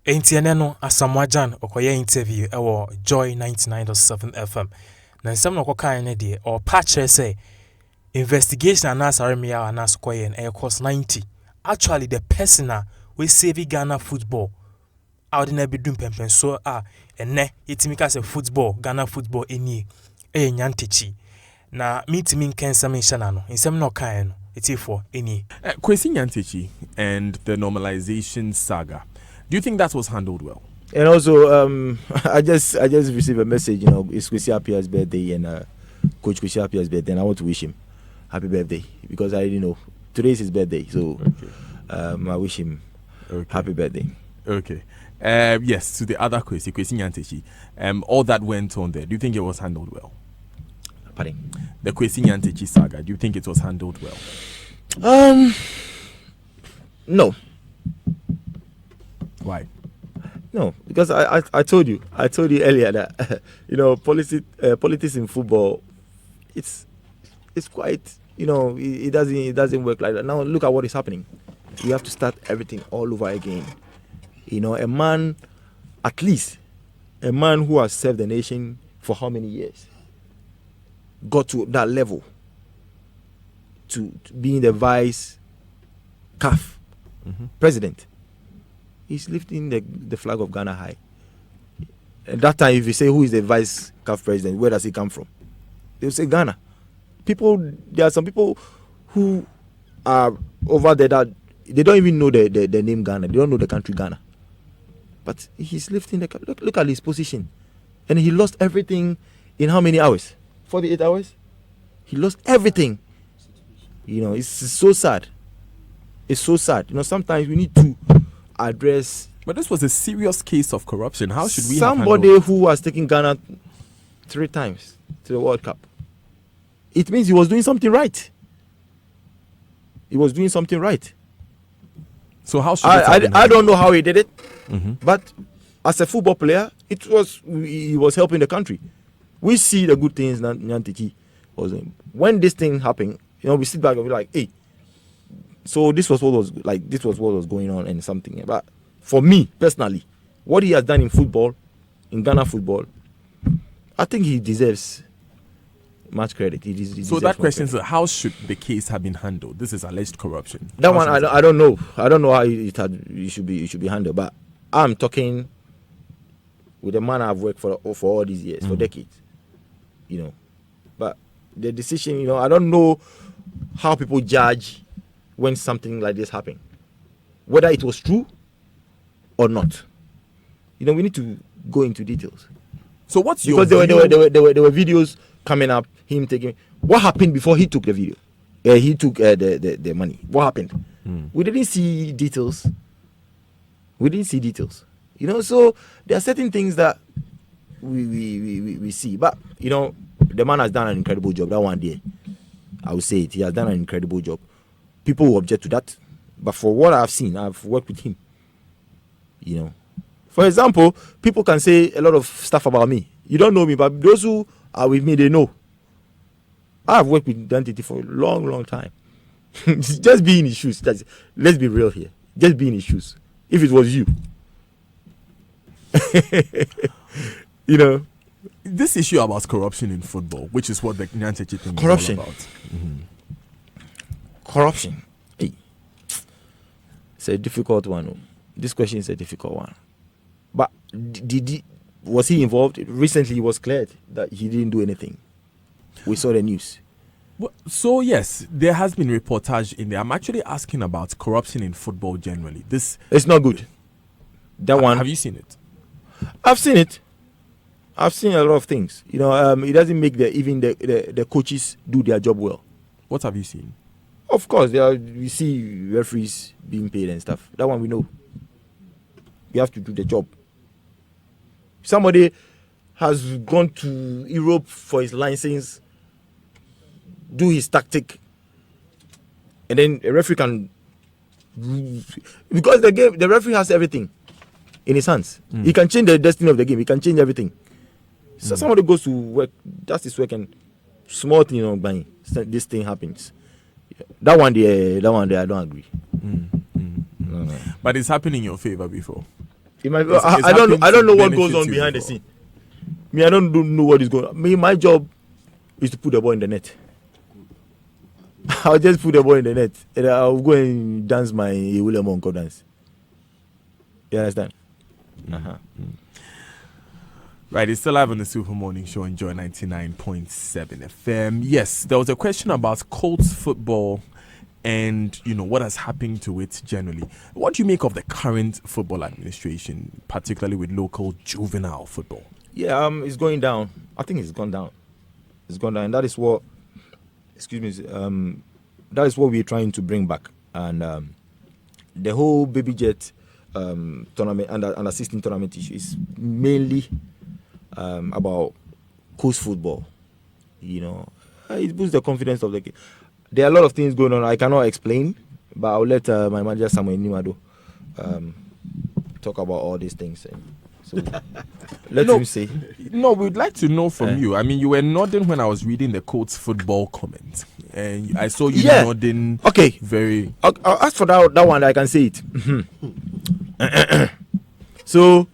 Entiene no Asamoah Gyan okoye interview ewo Joy 99.7 FM. Na nsem no kokan ne de or patch say investigation anas aremia anas koye e cost 90. Actually the person we save Ghana football out na bedum pempen so ene yetimika say football Ghana football eni Nyantakyi. Na meetimi nkensam nhyana no nsem no kan no etifo eni Kwesi Nyantakyi and the normalization saga. Do you think that was handled well? And also, I just received a message. You know, it's Kwesi Appiah's birthday and Coach Kwesi Appiah's birthday, and I want to wish him happy birthday because I didn't know today is his birthday, so I wish him happy birthday. Okay. Yes, to the other Kwesi Nyantakyi. All that went on there. Do you think it was handled well? Pardon? The Kwesi Nyantakyi saga. Do you think it was handled well? No. Why? No, because I told you earlier that you know politics in football, it's quite, you know, it doesn't work like that. Now look at what is happening. We have to start everything all over again. You know, a man who has served the nation for how many years got to that level to being the vice CAF president. He's lifting the flag of Ghana high. At that time, if you say who is the vice CAF president, where does he come from? They'll say Ghana. There are some people who are over there that they don't even know the name Ghana. They don't know the country Ghana. But he's lifting the look at his position. And he lost everything in how many hours? 48 hours? He lost everything. You know, it's so sad. It's so sad. You know, sometimes we need to address. But this was a serious case of corruption. How should we somebody who has taken Ghana 3 times to the World Cup? It means he was doing something right. He was doing something right. So how should I don't know how he did it, but as a football player, he was helping the country. We see the good things that Nyantakyi was doing. When this thing happened, you know, we sit back and be like, hey. So this was what was going on and something. But for me personally, what he has done in football, in Ghana football, I think he deserves much credit. So that question is, how should the case have been handled? This is alleged corruption. That one I don't know. I don't know how it should be handled. But I'm talking with a man I've worked for all these years, for decades. You know, but the decision, you know, I don't know how people judge when something like this happened, whether it was true or not. You know, we need to go into details. So what's your because there were videos coming up, him taking what happened before he took the video. He took the money. What happened? We didn't see details. You know, so there are certain things that we see. But you know, the man has done an incredible job. That one day, I would say it. He has done an incredible job. People will object to that, but for what I've seen, I've worked with him. You know, for example, people can say a lot of stuff about me. You don't know me, but those who are with me, they know. I've worked with Nyantakyi for a long time. Just be in his shoes. Let's be real here. Just be in his shoes. If it was you, you know, this issue about corruption in football, which is what the Nyantakyi thing is all about. Corruption. Hey. It's a difficult one. This question is a difficult one. But was he involved? Recently, it was cleared that he didn't do anything. We saw the news. Well, so yes, there has been reportage in there. I'm actually asking about corruption in football generally. It's not good. That one. Have you seen it? I've seen it. I've seen a lot of things. You know, it doesn't make even the coaches do their job well. What have you seen? Of course, we see referees being paid and stuff. That one we know. You have to do the job. Somebody has gone to Europe for his license, do his tactic, and then a referee can, because the referee has everything in his hands. He can change the destiny of the game. He can change everything. So somebody goes to work, does his work, and small thing, you know, bang, this thing happens. That one there, I don't agree. But it's happened in your favor before. I don't know what goes on behind the scene. Me, I don't know what is going on. Me, my job is to put the ball in the net. I'll just put the ball in the net and I'll go and dance my William Onko dance. You understand? Right, it's still live on the Super Morning Show. Enjoy 99.7 FM. Yes, there was a question about Colts football and what has happened to it generally. What do you make of the current football administration, particularly with local juvenile football? Yeah, it's going down. I think it's gone down. It's gone down, and that is what. Excuse me. That is what we're trying to bring back, and the whole baby jet tournament under 16 tournament issue is mainly about coast football. It boosts the confidence of the game. There are a lot of things going on I cannot explain, but I'll let my manager Asamoah Gyan talk about all these things. So let him say. No, we'd like to know from you. I mean, you were nodding when I was reading the Colts football comment, and I saw you nodding. Okay, very. I'll ask for that one. I can say it. So,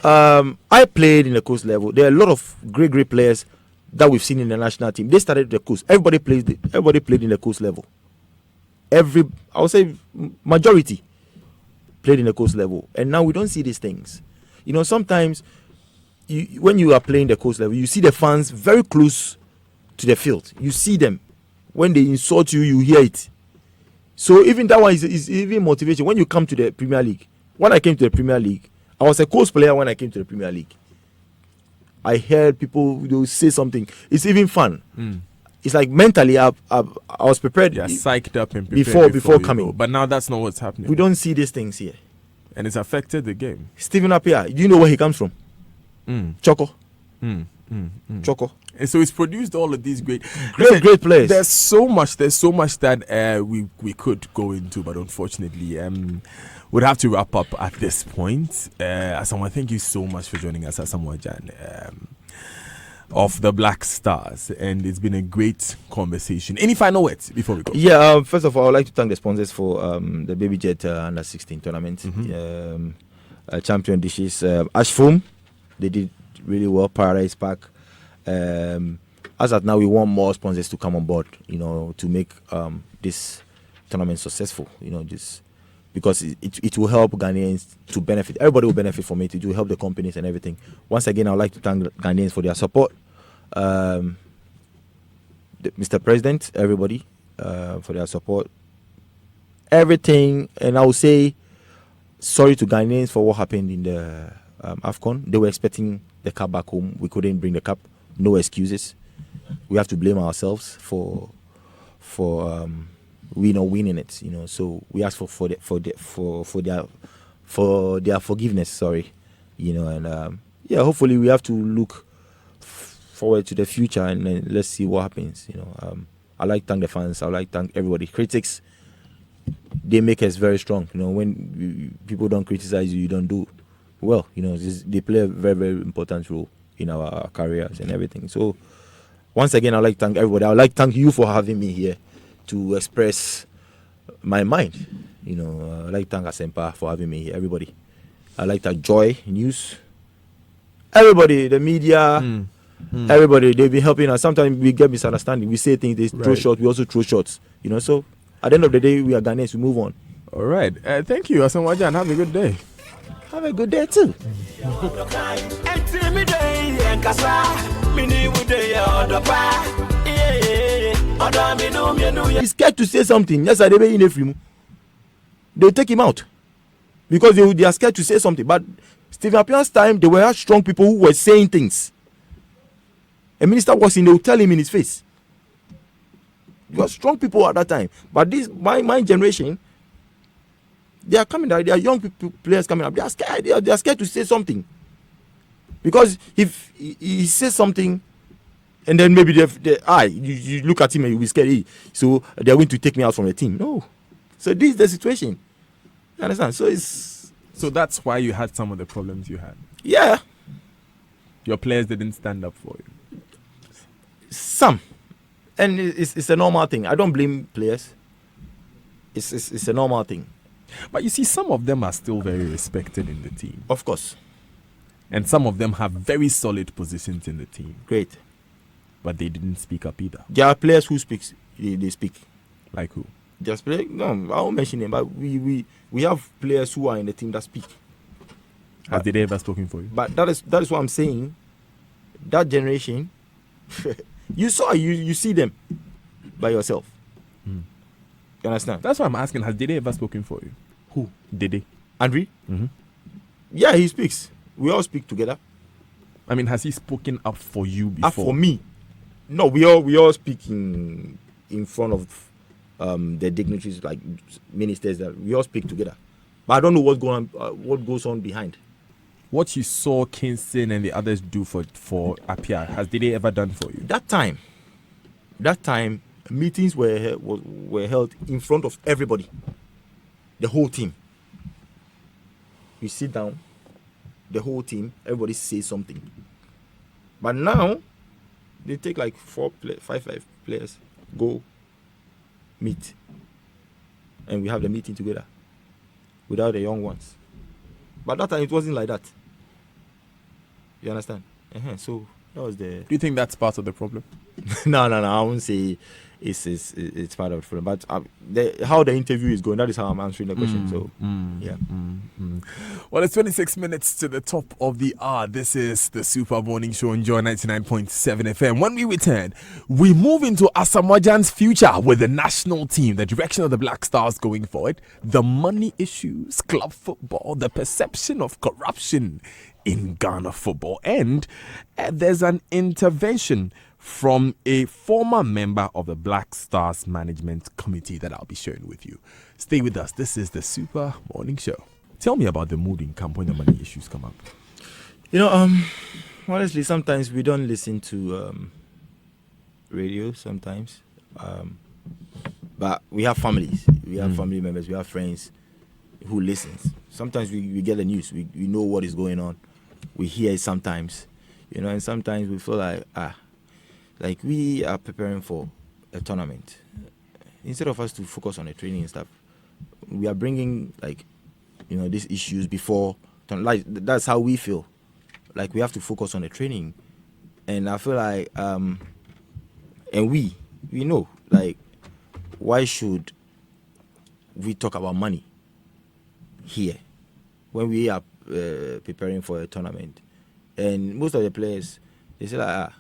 I played in the coast level. There are a lot of great players that we've seen in the national team. They started the coast. Everybody played in the coast level. I would say majority played in the coast level, and now we don't see these things. Sometimes when you are playing the coast level, you see the fans very close to the field. You see them. When they insult you, you hear it. So even that one is even motivation. When you come to the Premier League, when I came to the Premier League, I was a coast player when I came to the Premier League. I heard people say something. It's even fun. It's like mentally, I was prepared. Yeah, psyched up and prepared before coming. But now that's not what's happening. We don't see these things here. And it's affected the game. Stephen Appiah, do you know where he comes from? Choco. Choco. And so it's produced all of these great players. There's so much that we could go into, but unfortunately, we'd have to wrap up at this point. Asamoah, thank you so much for joining us, Asamoah Gyan, of the Black Stars, and it's been a great conversation. Any final words before we go? Yeah, first of all, I'd like to thank the sponsors for the Baby Jet under 16 tournament. Champion dishes, Ash Foam, they did really well. Paradise Park. As at now, we want more sponsors to come on board, to make this tournament successful. Just because it will help Ghanaians to benefit. Everybody will benefit from it. It will help the companies and everything. Once again, I'd like to thank Ghanaians for their support. Mr. President, everybody, for their support. Everything, and I will say sorry to Ghanaians for what happened in the AFCON. They were expecting the cup back home. We couldn't bring the cup. No excuses. We have to blame ourselves for we not winning it. So we ask for their forgiveness. Sorry, and hopefully we have to look forward to the future and let's see what happens. I like to thank the fans. I like to thank everybody. Critics, they make us very strong. When people don't criticize you, you don't do well. They play a very, very important role in our careers and everything. So once again, I'd like to thank everybody. I'd like to thank you for having me here to express my mind. I'd like to thank Asempa for having me here. Everybody. I'd like to thank Joy News. Everybody, the media, everybody, they've been helping us. Sometimes we get misunderstanding. We say things, they throw shots, we also throw shots. So at the end of the day, we are Ghanaians, we move on. All right. Thank you, Asamoah Gyan. Have a good day. Have a good day too. He's scared to say something. Yes, they'll take him out because they are scared to say something. But Stephen Appiah's time, there were strong people who were saying things. A minister was in, they will tell him in his face. There were strong people at that time. But this my generation, they are coming out. They are young players coming up. They are scared. They are scared to say something. Because if he says something, and then maybe you look at him and you'll be scared. So they're going to take me out from the team. No. So this is the situation. You understand? So that's why you had some of the problems you had. Yeah. Your players didn't stand up for you. Some. And it's a normal thing. I don't blame players. It's a normal thing. But you see, some of them are still very respected in the team. Of course. And some of them have very solid positions in the team. Great. But they didn't speak up either. There are players who speak. They speak. Like who? Just play. No, I won't mention them. But we have players who are in the team that speak. Have they ever spoken for you? But that is what I'm saying. That generation, you see them by yourself. You understand? That's why I'm asking. Has Dede ever spoken for you? Who? Dede. Andre? Mm-hmm. Yeah, he speaks. We all speak together. I mean, has he spoken up for you before? For me? No, we all speak in front of the dignitaries, like ministers. That we all speak together. But I don't know what goes on behind. What you saw Kingston and the others do for Apia, has Dede ever done for you? That time, meetings were held in front of everybody, the whole team. We sit down, the whole team, everybody says something. But now, they take like 5 players, go meet, and we have the meeting together without the young ones. But that time it wasn't like that. You understand? So that was the. Do you think that's part of the problem? No. I won't say it's part of the problem. But how the interview is going, that is how I'm answering the question. Well, it's 26 minutes to the top of the hour. This is the Super Morning Show on Joy 99.7 FM. When we return, we move into Asamoah Gyan's future with the national team, the direction of the Black Stars going forward, the money issues, club football, the perception of corruption in Ghana football, and there's an intervention from a former member of the Black Stars Management Committee that I'll be sharing with you. Stay with us. This is the Super Morning Show. Tell me about the mood in camp when the money issues come up. Honestly, sometimes we don't listen to radio sometimes. But we have families. We have family members. We have friends who listen. Sometimes we get the news. We know what is going on. We hear it sometimes. And sometimes we feel like we are preparing for a tournament. Instead of us to focus on the training and stuff, we are bringing these issues before. Like that's how we feel. Like we have to focus on the training, and I feel like and we know, like, why should we talk about money here when we are preparing for a tournament? And most of the players, they say like,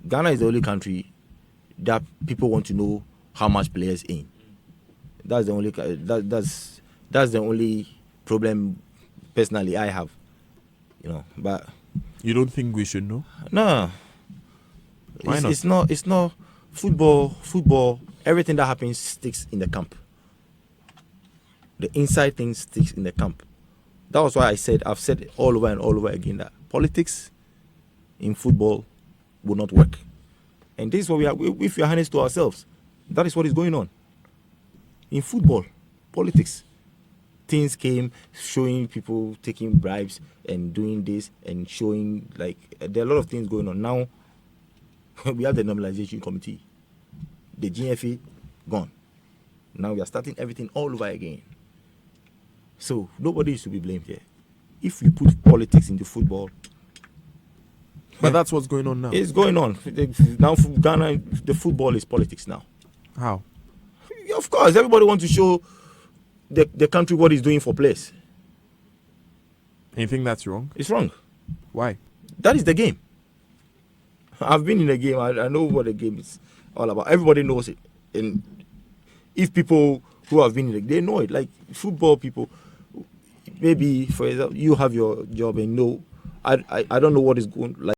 Ghana is the only country that people want to know how much players earn. That's the only that's the only problem personally I have. But you don't think we should know? No. Why not? It's not football. Everything that happens sticks in the camp. The inside thing sticks in the camp. That was why I've said it all over and all over again, that politics in football will not work. And this is what we are. If we are honest to ourselves, that is what is going on. In football, politics. Things came showing people taking bribes and doing this and showing, like, there are a lot of things going on. Now, we have the normalization committee. The GFA, gone. Now we are starting everything all over again. So, nobody is to be blamed here. If you put politics into football... But that's what's going on now. It's going on. Now, for Ghana, the football is politics now. How? Of course, everybody wants to show the country what it's doing for players. And you think that's wrong? It's wrong. Why? That is the game. I've been in the game. I know what the game is all about. Everybody knows it. And if people who have been in the game, they know it. Like football people, maybe, for example, you have your job and know, I don't know what is going like.